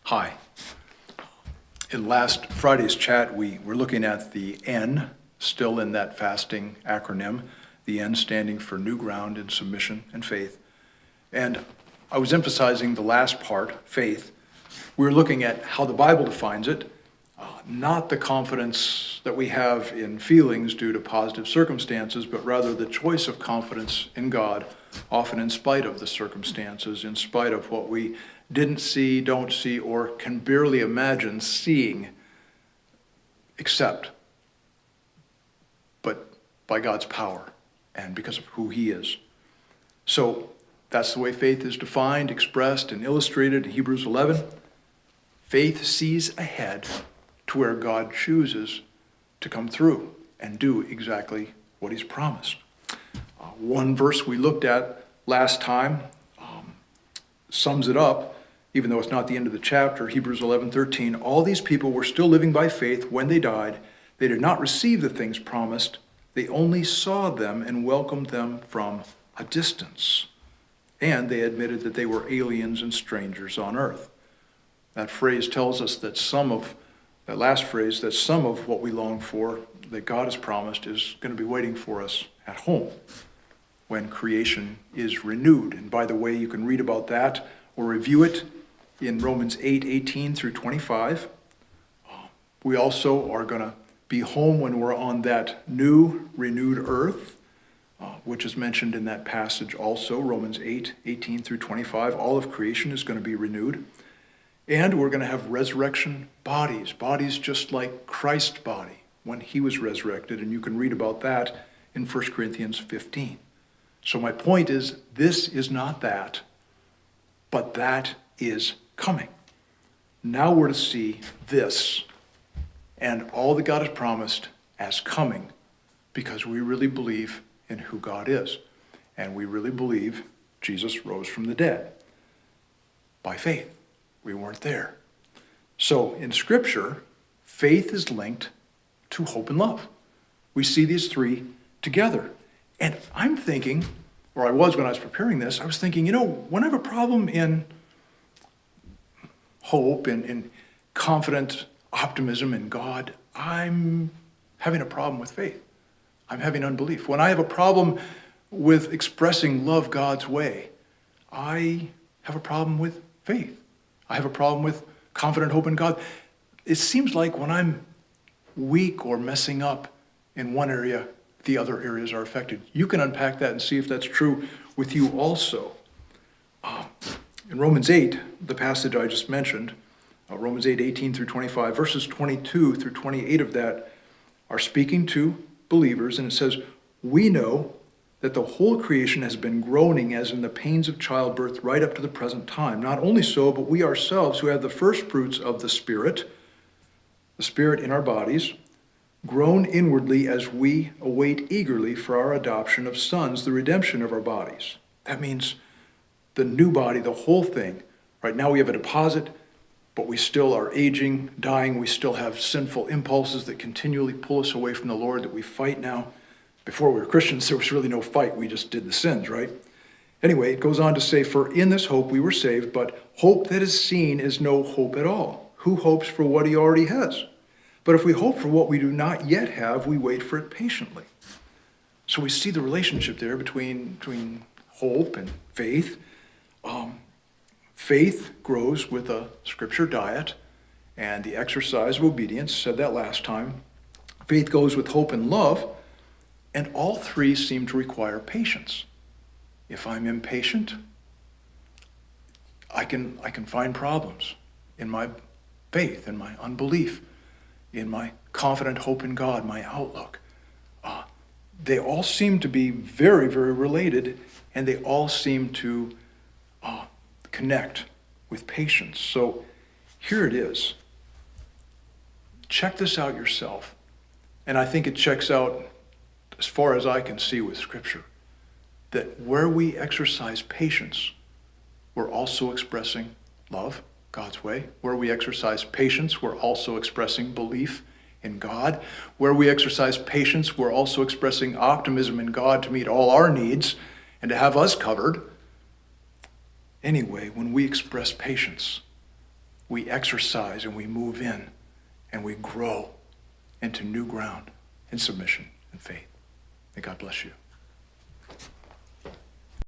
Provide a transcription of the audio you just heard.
Hi. In last Friday's chat, we were looking at the N, still in that FastiNg acronym, the N standing for new ground in submission and faith. And I was emphasizing the last part, faith. We were looking at how the Bible defines it, not the confidence that we have in feelings due to positive circumstances, but rather the choice of confidence in God, often in spite of the circumstances, in spite of what we didn't see, don't see, or can barely imagine seeing, except but by God's power and because of who He is. So that's the way faith is defined, expressed, and illustrated in Hebrews 11. Faith sees ahead to where God chooses to come through and do exactly what He's promised. One verse we looked at last time sums it up, even though it's not the end of the chapter, Hebrews 11:13. All these people were still living by faith when they died. They did not receive the things promised. They only saw them and welcomed them from a distance. And they admitted that they were aliens and strangers on earth. That phrase tells us that that last phrase, that some of what we long for, that God has promised, is going to be waiting for us at home when creation is renewed. And by the way, you can read about that or review it in Romans 8:18 through 25. We also are going to be home when we're on that new, renewed earth, which is mentioned in that passage also, Romans 8:18 through 25. All of creation is going to be renewed. And we're going to have resurrection bodies just like Christ's body when He was resurrected. And you can read about that in 1 Corinthians 15. So my point is, this is not that, but that is coming. Now we're to see this and all that God has promised as coming because we really believe in who God is. And we really believe Jesus rose from the dead by faith. We weren't there. So in Scripture, faith is linked to hope and love. We see these three together. And I'm thinking, or I was when I was preparing this, I was thinking, when I have a problem in hope and in confident optimism in God, I'm having a problem with faith. I'm having unbelief. When I have a problem with expressing love God's way, I have a problem with faith. I have a problem with confident hope in God. It seems like when I'm weak or messing up in one area, the other areas are affected. You can unpack that and see if that's true with you also. In Romans 8, the passage I just mentioned, Romans 8:18 through 25, verses 22 through 28 of that are speaking to believers, and it says, "We know that the whole creation has been groaning as in the pains of childbirth right up to the present time. Not only so, but we ourselves who have the first fruits of the Spirit in our bodies, groan inwardly as we await eagerly for our adoption of sons, the redemption of our bodies." That means the new body, the whole thing. Right now we have a deposit, but we still are aging, dying. We still have sinful impulses that continually pull us away from the Lord that we fight now. Before we were Christians, there was really no fight. We just did the sins, right? Anyway, it goes on to say, "For in this hope we were saved, but hope that is seen is no hope at all. Who hopes for what he already has? But if we hope for what we do not yet have, we wait for it patiently." So we see the relationship there between hope and faith. Faith grows with a scripture diet and the exercise of obedience, said that last time. Faith goes with hope and love, and all three seem to require patience. If I'm impatient, I can find problems in my faith, in my unbelief, in my confident hope in God, my outlook. They all seem to be very, very related, and they all seem to connect with patience. So here it is. Check this out yourself. And I think it checks out, as far as I can see with Scripture, that where we exercise patience, we're also expressing love, God's way. Where we exercise patience, we're also expressing belief in God. Where we exercise patience, we're also expressing optimism in God to meet all our needs and to have us covered. Anyway, when we express patience, we exercise and we move in and we grow into new ground in submission and faith. May God bless you.